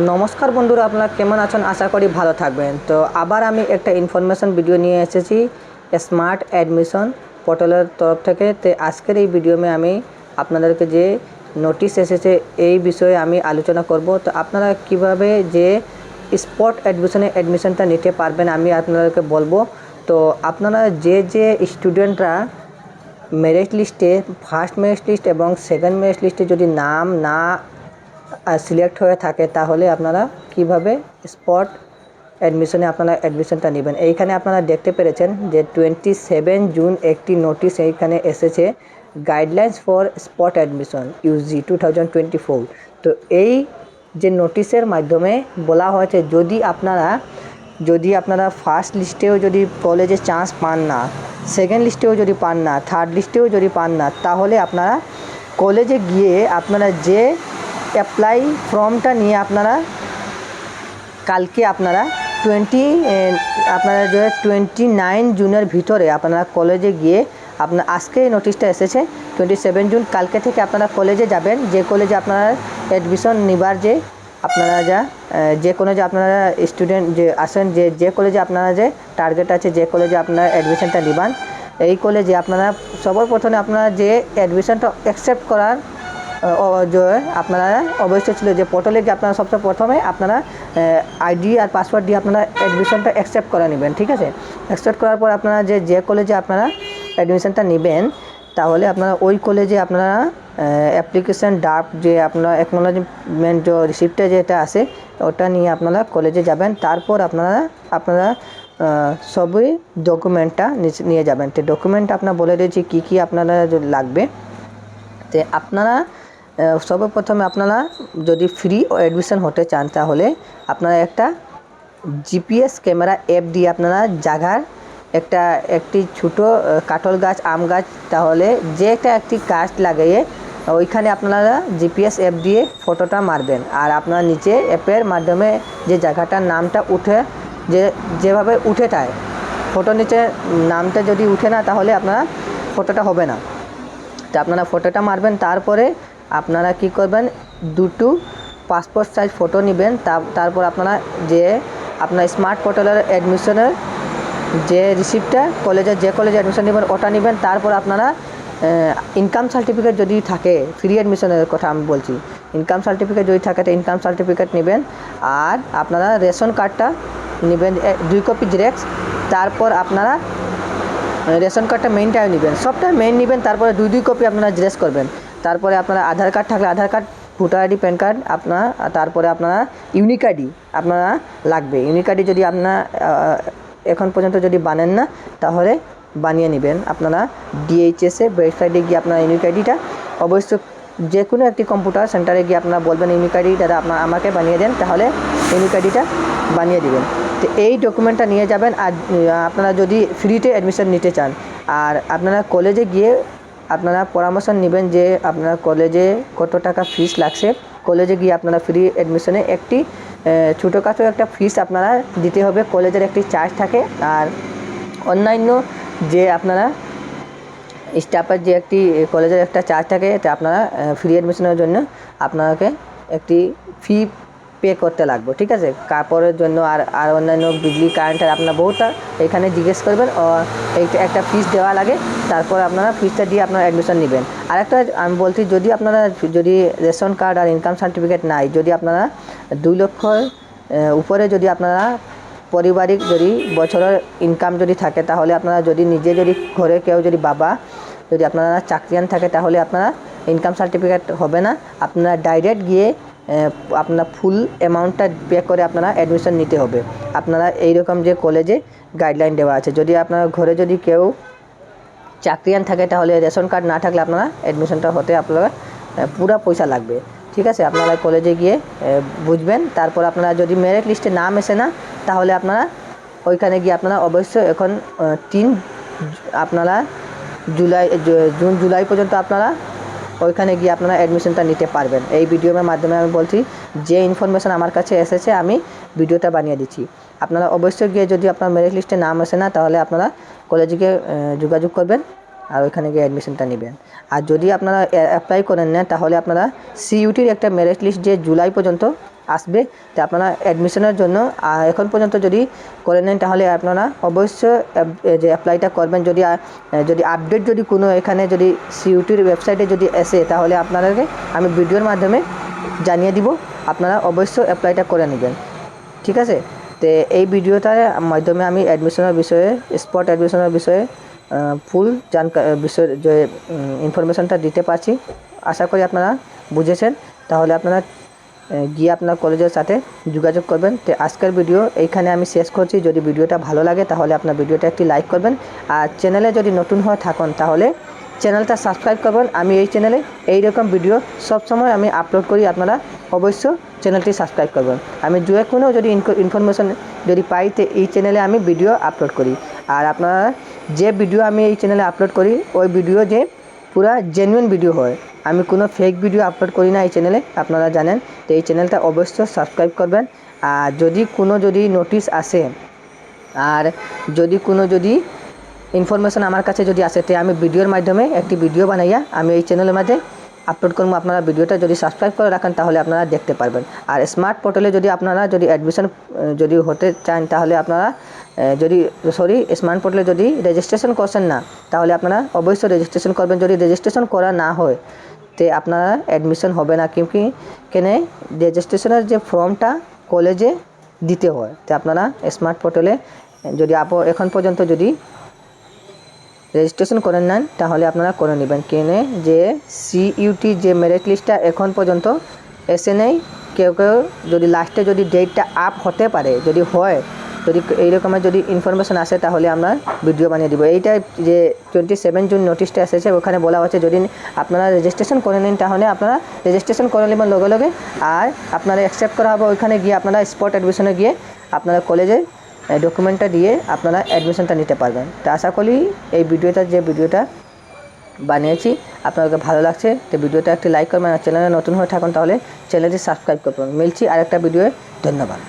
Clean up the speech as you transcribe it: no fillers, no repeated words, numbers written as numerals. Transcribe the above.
নমস্কার বন্ধুরা, আপনারা কেমন আছেন? আশা করি ভালো থাকবেন। তো আবার আমি একটা ইনফরমেশন ভিডিও নিয়ে এসেছি স্মার্ট অ্যাডমিশন পোর্টালের তরফ থেকে। তো আজকের এই ভিডিওতে আমি আপনাদেরকে যে নোটিশ এসেছে এই বিষয়ে আমি আলোচনা করব। তো আপনারা কিভাবে যে স্পট অ্যাডমিশনটা নিতে পারবেন আমি আপনাদেরকে বলবো। তো আপনারা যে স্টুডেন্টরা মেরিট লিস্টে ফার্স্ট মেরিট লিস্ট এবং সেকেন্ড মেরিট লিস্টে যদি নাম না সিলেক্ট হয়ে থাকে তাহলে আপনারা কিভাবে স্পট অ্যাডমিশনে আপনারা অ্যাডমিশনটা নেবেন। এইখানে আপনারা দেখতে পেরেছেন যে 27 জুন একটি নোটিশ এইখানে এসেছে, guidelines for spot admission UG 2024। তো এই যে নোটিশের মাধ্যমে বলা হয়েছে যদি আপনারা ফার্স্ট লিস্টেও যদি কলেজে চান্স পান না, সেকেন্ড লিস্টেও যদি পান না, থার্ড লিস্টেও যদি পান না, তাহলে আপনারা কলেজে গিয়ে আপনারা যে অ্যাপ্লাই ফর্মটা নিয়ে আপনারা কালকে আপনারা 29 জুনের ভিতরে আপনারা কলেজে গিয়ে আজকে নোটিশটা এসেছে 27 জুন, কালকে থেকে আপনারা কলেজে যাবেন। যে কলেজে আপনারা অ্যাডমিশন নেবার যে কলেজে আপনারা স্টুডেন্ট যে আসেন, যে কলেজে আপনারা যে টার্গেট আছে, যে কলেজে আপনারা অ্যাডমিশনটা নেবেন, এই কলেজে আপনারা সবার প্রথমে আপনারা যে অ্যাডমিশনটা অ্যাকসেপ্ট করার আপনারা অবশ্যই ছিল যে পোর্টালে গিয়ে আপনারা সবচেয়ে প্রথমে আপনারা আইডি আর পাসওয়ার্ড দিয়ে আপনারা অ্যাডমিশনটা অ্যাকসেপ্ট করে নেবেন। ঠিক আছে, অ্যাকসেপ্ট করার পর আপনারা যে কলেজে আপনারা অ্যাডমিশনটা নেবেন, তাহলে আপনারা ওই কলেজে আপনারা অ্যাপ্লিকেশন ড্রাফট যে আপনারা অ্যাকনোলেজমেন্ট যে রিসিপ্টে যেটা আছে ওটা নিয়ে আপনারা কলেজে যাবেন। তারপর আপনারা সবই ডকুমেন্টটা নিয়ে যাবেন। তো ডকুমেন্ট আপনারা বলে দিয়েছি কী আপনারা লাগবে। তো আপনারা সর্বপ্রথমে আপনারা যদি ফ্রি অ্যাডমিশন হতে চান তাহলে আপনারা একটা জিপিএস ক্যামেরা অ্যাপ দিয়ে আপনারা জায়গার একটি ছোটো কাঁঠাল গাছ, আম গাছ, তাহলে যে একটি গাছ লাগিয়ে ওইখানে আপনারা জিপিএস অ্যাপ দিয়ে ফটোটা মারবেন। আর আপনারা নিচে অ্যাপের মাধ্যমে যে জায়গাটার নামটা যেভাবে উঠে যায়, ফটো নিচে নামটা যদি উঠে না তাহলে আপনারা ফটোটা হবে না। তো আপনারা ফটোটা মারবেন, তারপরে আপনারা কি করবেন, দুটো পাসপোর্ট সাইজ ফটো নেবেন। তারপর আপনারা আপনার স্মার্ট পোর্টালের অ্যাডমিশনের যে রিসিপ্টটা যে কলেজে অ্যাডমিশন নেবেন ওটা নেবেন। তারপর আপনারা ইনকাম সার্টিফিকেট যদি থাকে, ফ্রি অ্যাডমিশনের কথা আমি বলছি, ইনকাম সার্টিফিকেট যদি থাকে তো ইনকাম সার্টিফিকেট নেবেন। আর আপনারা রেশন কার্ডটা নেবেন 2 কপি জেরক্স। তারপর আপনারা রেশন কার্ডটা মেইনটাও নেবেন, সবটা মেইন নেবেন। তারপরে 2 কপি আপনারা জেরক্স করবেন। তারপরে আপনারা আধার কার্ড থাকলে Aadhaar card, voter ID, pan card তারপরে আপনারা ইউনিক আইডি আপনারা লাগবে। ইউনিক আইডি যদি আপনারা এখন পর্যন্ত যদি বানেন না তাহলে বানিয়ে নেবেন। আপনারা ডিএইচএসে ওয়েবসাইটে গিয়ে আপনারা ইউনিক আইডিটা অবশ্যই যে কোনো একটি কম্পিউটার সেন্টারে গিয়ে আপনারা বলবেন ইউনিক আইডি দাদা আমাকে বানিয়ে দেন, তাহলে ইউনিক আইডিটা বানিয়ে দিবেন। তো এই ডকুমেন্টটা নিয়ে যাবেন। আর আপনারা যদি ফ্রিতে অ্যাডমিশন নিতে চান আর আপনারা কলেজে গিয়ে আপনারা পরামর্শ নেবেন যে আপনারা কলেজে কত টাকা ফিস লাগছে। কলেজে গিয়ে আপনারা ফ্রি অ্যাডমিশনে একটি ছোটোখাটো একটা ফিস আপনারা দিতে হবে, কলেজের একটি চার্জ থাকে। আর অন্যান্য যে আপনারা স্টাফের যে একটি কলেজের একটা চার্জ থাকে, তো আপনারা ফ্রি অ্যাডমিশনের জন্য আপনাকে একটি ফি পে করতে লাগবে। ঠিক আছে, কাপড়ের জন্য আর অন্যান্য বিজলি কারেন্টের আপনারা বহুতটা এখানে জিজ্ঞেস করবেন, একটা ফিস দেওয়া লাগে। তারপর আপনারা ফিসটা দিয়ে আপনারা অ্যাডমিশন নেবেন। আরেকটা আমি বলছি, যদি রেশন কার্ড আর ইনকাম সার্টিফিকেট নাই, যদি আপনারা 2 লক্ষর উপরে যদি আপনারা পারিবারিক যদি বছরের ইনকাম যদি থাকে, তাহলে আপনারা যদি ঘরে কেউ যদি বাবা যদি আপনারা চাকরিয়ান থাকে তাহলে আপনারা ইনকাম সার্টিফিকেট হবে না। আপনারা ডাইরেক্ট গিয়ে আপনারা ফুল অ্যামাউন্টটা পে করে আপনারা অ্যাডমিশন নিতে হবে। আপনারা এইরকম যে কলেজে গাইডলাইন দেওয়া আছে, যদি আপনার ঘরে যদি কেউ চাকরিয়ান থাকে তাহলে রেশন কার্ড না থাকলে আপনারা অ্যাডমিশনটা হতে আপনারা পুরো পয়সা লাগবে। ঠিক আছে, আপনারা কলেজে গিয়ে বুঝবেন। তারপর আপনারা যদি মেরিট লিস্টে নাম এসে না তাহলে আপনারা ওইখানে গিয়ে আপনারা অবশ্যই এখন আপনারা জুন জুলাই পর্যন্ত আপনারা ওইখানে গিয়ে আপনারা অ্যাডমিশনটা নিতে পারবেন। এই ভিডিওর মাধ্যমে আমি বলছি যে ইনফরমেশন আমার কাছে এসেছে আমি ভিডিওটা বানিয়ে দিচ্ছি। আপনারা অবশ্যই গিয়ে যদি আপনার মেরিট লিস্টে নাম আসে না তাহলে আপনারা কলেজে গিয়ে যোগাযোগ করবেন আর ওইখানে গিয়ে অ্যাডমিশনটা নেবেন। আর যদি আপনারা অ্যাপ্লাই করেন না তাহলে আপনারা সিইউটির একটা মেরিট লিস্ট যে জুলাই পর্যন্ত আসবে। তো আপনারা অ্যাডমিশনের জন্য এখন পর্যন্ত যদি করে নেন তাহলে আপনারা অবশ্যই যে অ্যাপ্লাইটা করবেন। যদি আপডেট যদি কোনো এখানে যদি সিইউটির ওয়েবসাইটে যদি আসে তাহলে আপনাদেরকে আমি ভিডিওর মাধ্যমে জানিয়ে দিব, আপনারা অবশ্যই অ্যাপ্লাইটা করে নেবেন, ঠিক আছে। তো এই ভিডিওটার মাধ্যমে আমি অ্যাডমিশনের বিষয়ে, স্পট অ্যাডমিশনের বিষয়ে ফুল বিষয়ে যে ইনফরমেশনটা দিতে পারছি। আশা করি আপনারা বুঝেছেন। তাহলে আপনারা গিয়ে আপনার কলেজের সাথে যোগাযোগ করবেন। তো আজকের ভিডিও এইখানে আমি শেষ করছি। যদি ভিডিওটা ভালো লাগে তাহলে আপনার ভিডিওটা একটি লাইক করবেন, আর চ্যানেলে যদি নতুন হয়ে থাকেন তাহলে চ্যানেলটা সাবস্ক্রাইব করবেন। আমি এই চ্যানেলে এইরকম ভিডিও সবসময় আমি আপলোড করি, আপনারা অবশ্যই চ্যানেলটি সাবস্ক্রাইব করবেন। আমি যে কোনো যদি ইনফরমেশন যদি পাই তো এই চ্যানেলে আমি ভিডিও আপলোড করি। আর আপনারা যে ভিডিও আমি এই চ্যানেলে আপলোড করি ওই ভিডিও যে পুরা জেনুইন ভিডিও হয়, আমি কোনো ফেক ভিডিও আপলোড করি না এই চ্যানেলে, আপনারা জানেন। তো এই চ্যানেলটা অবশ্যই সাবস্ক্রাইব করবেন। আর যদি নোটিশ আসে আর যদি ইনফরমেশন আমার কাছে যদি আসে তো আমি ভিডিওর মাধ্যমে একটি ভিডিও বানাইয়া আমি এই চ্যানেলের মাঝে আপলোড করবো। আপনারা ভিডিওটা যদি সাবস্ক্রাইব করে রাখেন তাহলে আপনারা দেখতে পারবেন। আর স্মার্ট পোর্টালে যদি আপনারা অ্যাডমিশন যদি হতে চান তাহলে আপনারা স্মার্ট পোর্টালে যদি রেজিস্ট্রেশন করছেন না তাহলে আপনারা অবশ্যই রেজিস্ট্রেশন করবেন। যদি রেজিস্ট্রেশন করা না হয় তো আপনারা অ্যাডমিশন হবে না, কেন রেজিস্ট্রেশনের যে ফর্মটা কলেজে দিতে হয়। তো আপনারা স্মার্ট পোর্টালে যদি এখন পর্যন্ত যদি রেজিস্ট্রেশন করে নেন তাহলে আপনারা করে নেবেন। কেনে যে সিইউটি যে মেরিট লিস্টটা এখন পর্যন্ত এসে নেই, কেউ যদি লাস্টে যদি ডেটটা আপ হতে পারে, যদি এই রকমের যদি ইনফরমেশন আসে তাহলে আমরা ভিডিও বানিয়ে দিব। এইটা যে 27 জুন নোটিশটা এসেছে ওখানে বলা হচ্ছে যদি আপনারা রেজিস্ট্রেশন করে নিন তাহলে আপনারা রেজিস্ট্রেশন করে নেবেন লগে লগে, আর আপনারা অ্যাকসেপ্ট করা হবে। ওইখানে গিয়ে আপনারা স্পট অ্যাডমিশনে গিয়ে আপনারা কলেজে ডকুমেন্টটা দিয়ে আপনারা অ্যাডমিশনটা নিতে পারবেন। তো আশা করি এই ভিডিওটা বানিয়েছি আপনাদের ভালো লাগছে। তো ভিডিওটা একটি লাইক করবেন, আর চ্যানেলে নতুন হয়ে থাকুন তাহলে চ্যানেলটি সাবস্ক্রাইব করবেন। মিলছি আরেকটা ভিডিওয়ে, ধন্যবাদ।